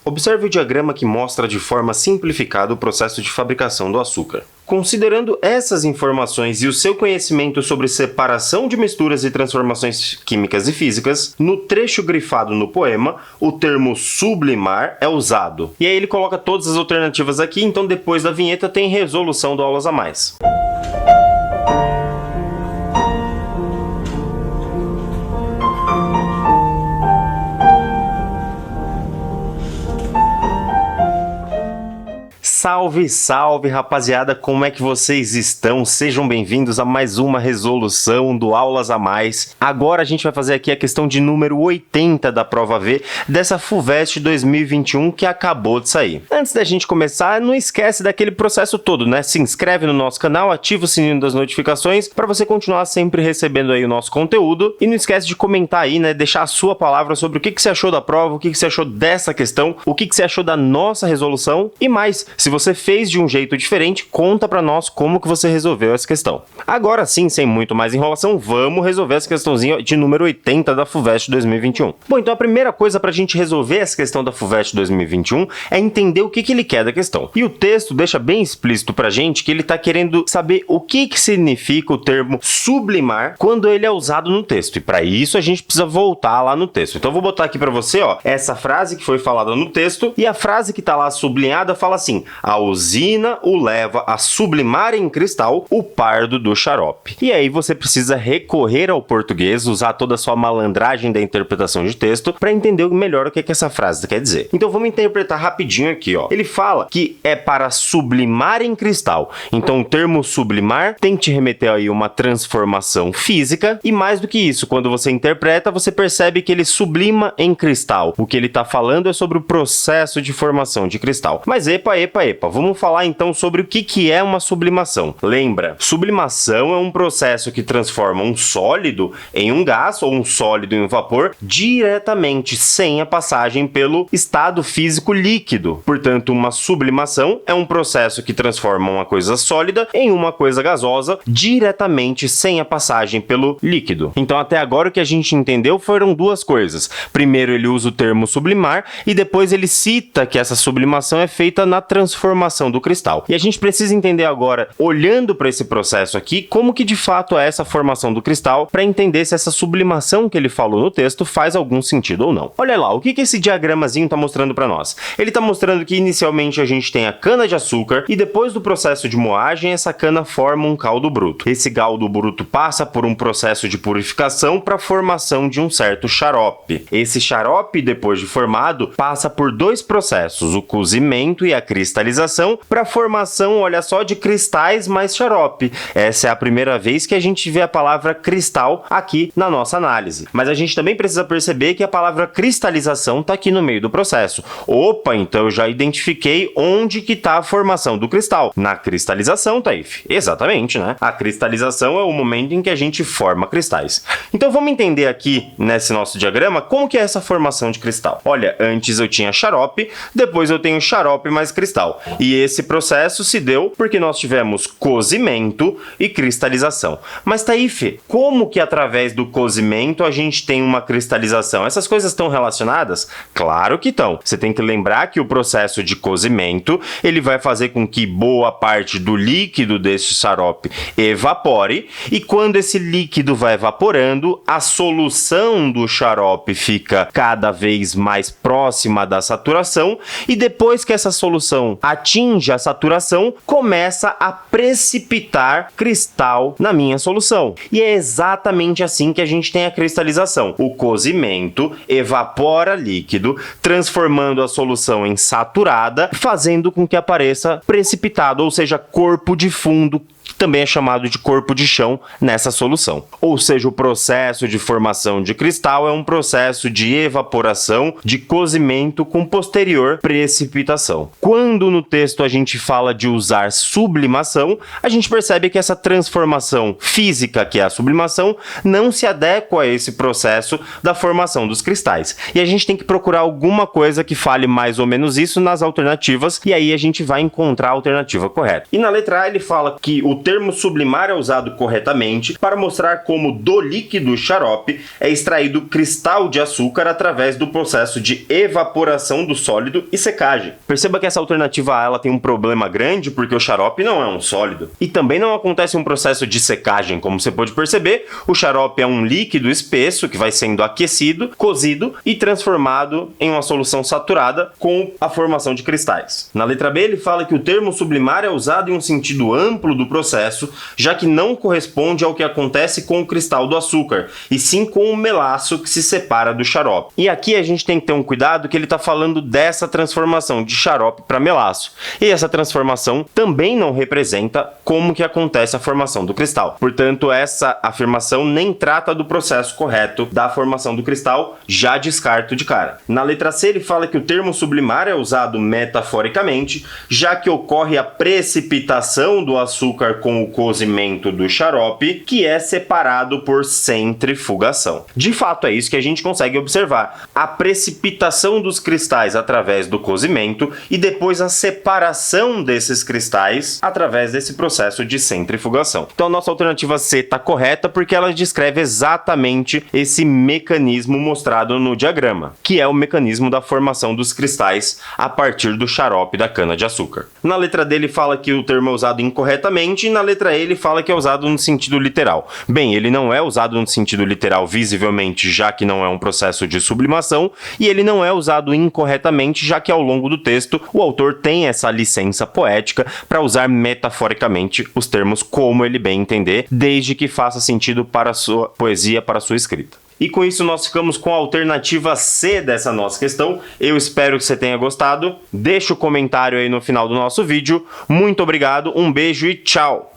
Observe o diagrama que mostra de forma simplificada o processo de fabricação do açúcar. Considerando essas informações e o seu conhecimento sobre separação de misturas e transformações químicas e físicas, no trecho grifado no poema, o termo sublimar é usado. E aí ele coloca todas as alternativas aqui, então depois da vinheta tem resolução do Aulas a Mais. Salve, salve, rapaziada! Como é que vocês estão? Sejam bem-vindos a mais uma resolução do Aulas a Mais. Agora a gente vai fazer aqui a questão de número 80 da prova V dessa FUVEST 2021 que acabou de sair. Antes da gente começar, não esquece daquele processo todo, né? Se inscreve no nosso canal, ativa o sininho das notificações para você continuar sempre recebendo aí o nosso conteúdo. E não esquece de comentar aí, né? Deixar a sua palavra sobre o que você achou da prova, o que você achou dessa questão, o que você achou da nossa resolução e mais. Se você fez de um jeito diferente, conta pra nós como que você resolveu essa questão. Agora sim, sem muito mais enrolação, vamos resolver essa questãozinha de número 80 da FUVEST 2021. Bom, então a primeira coisa pra gente resolver essa questão da FUVEST 2021 é entender o que ele quer da questão. E o texto deixa bem explícito pra gente que ele tá querendo saber o que significa o termo sublimar quando ele é usado no texto. E pra isso a gente precisa voltar lá no texto. Então eu vou botar aqui pra você, ó, essa frase que foi falada no texto e a frase que tá lá sublinhada fala assim: a usina o leva a sublimar em cristal o pardo do xarope. E aí você precisa recorrer ao português, usar toda a sua malandragem da interpretação de texto para entender melhor o que essa frase quer dizer. Então vamos interpretar rapidinho aqui, ó. Ele fala que é para sublimar em cristal. Então o termo sublimar tem que te remeter aí uma transformação física e mais do que isso, quando você interpreta, você percebe que ele sublima em cristal. O que ele está falando é sobre o processo de formação de cristal. Mas epa, vamos falar então sobre o que é uma sublimação. Lembra, sublimação é um processo que transforma um sólido em um gás ou um sólido em um vapor diretamente, sem a passagem pelo estado físico líquido. Portanto, uma sublimação é um processo que transforma uma coisa sólida em uma coisa gasosa diretamente, sem a passagem pelo líquido. Então, até agora o que a gente entendeu foram duas coisas. Primeiro, ele usa o termo sublimar e depois ele cita que essa sublimação é feita na transformação do cristal. E a gente precisa entender agora, olhando para esse processo aqui, como que de fato é essa formação do cristal, para entender se essa sublimação que ele falou no texto faz algum sentido ou não. Olha lá, o que esse diagramazinho está mostrando para nós? Ele está mostrando que inicialmente a gente tem a cana de açúcar e depois do processo de moagem, essa cana forma um caldo bruto. Esse caldo bruto passa por um processo de purificação para a formação de um certo xarope. Esse xarope, depois de formado, passa por dois processos, o cozimento e a cristalização, para a formação, olha só, de cristais mais xarope. Essa é a primeira vez que a gente vê a palavra cristal aqui na nossa análise. Mas a gente também precisa perceber que a palavra cristalização está aqui no meio do processo. Opa, então eu já identifiquei onde que está a formação do cristal. Na cristalização, Taif. Exatamente, né? A cristalização é o momento em que a gente forma cristais. Então vamos entender aqui, nesse nosso diagrama, como que é essa formação de cristal. Olha, antes eu tinha xarope, depois eu tenho xarope mais cristal. E esse processo se deu porque nós tivemos cozimento e cristalização. Mas Taif, como que através do cozimento a gente tem uma cristalização? Essas coisas estão relacionadas? Claro que estão. Você tem que lembrar que o processo de cozimento, ele vai fazer com que boa parte do líquido desse xarope evapore, e quando esse líquido vai evaporando, a solução do xarope fica cada vez mais próxima da saturação, e depois que essa solução atinge a saturação, começa a precipitar cristal na minha solução. E é exatamente assim que a gente tem a cristalização. O cozimento evapora líquido, transformando a solução em saturada, fazendo com que apareça precipitado, ou seja, corpo de fundo, que também é chamado de corpo de chão nessa solução. Ou seja, o processo de formação de cristal é um processo de evaporação, de cozimento com posterior precipitação. Quando no texto a gente fala de usar sublimação, a gente percebe que essa transformação física, que é a sublimação, não se adequa a esse processo da formação dos cristais. E a gente tem que procurar alguma coisa que fale mais ou menos isso nas alternativas, e aí a gente vai encontrar a alternativa correta. E na letra A ele fala que o termo sublimar é usado corretamente para mostrar como do líquido xarope é extraído cristal de açúcar através do processo de evaporação do sólido e secagem. Perceba que essa alternativa A ela tem um problema grande porque o xarope não é um sólido. E também não acontece um processo de secagem, como você pode perceber, o xarope é um líquido espesso que vai sendo aquecido, cozido e transformado em uma solução saturada com a formação de cristais. Na letra B ele fala que o termo sublimar é usado em um sentido amplo do processo, já que não corresponde ao que acontece com o cristal do açúcar, e sim com o melaço que se separa do xarope. E aqui a gente tem que ter um cuidado que ele está falando dessa transformação de xarope para melaço. E essa transformação também não representa como que acontece a formação do cristal. Portanto, essa afirmação nem trata do processo correto da formação do cristal, já descarto de cara. Na letra C ele fala que o termo sublimar é usado metaforicamente, já que ocorre a precipitação do açúcar com o cozimento do xarope, que é separado por centrifugação. De fato, é isso que a gente consegue observar: a precipitação dos cristais através do cozimento e depois a separação desses cristais através desse processo de centrifugação. Então a nossa alternativa C está correta porque ela descreve exatamente esse mecanismo mostrado no diagrama, que é o mecanismo da formação dos cristais a partir do xarope da cana-de-açúcar. Na letra D ele fala que o termo é usado incorretamente e na letra E ele fala que é usado no sentido literal. Bem, ele não é usado no sentido literal visivelmente, já que não é um processo de sublimação, e ele não é usado incorretamente, já que ao longo do texto o autor tem essa licença poética para usar metaforicamente os termos como ele bem entender, desde que faça sentido para a sua poesia, para a sua escrita. E com isso nós ficamos com a alternativa C dessa nossa questão. Eu espero que você tenha gostado. Deixa o comentário aí no final do nosso vídeo. Muito obrigado, um beijo e tchau!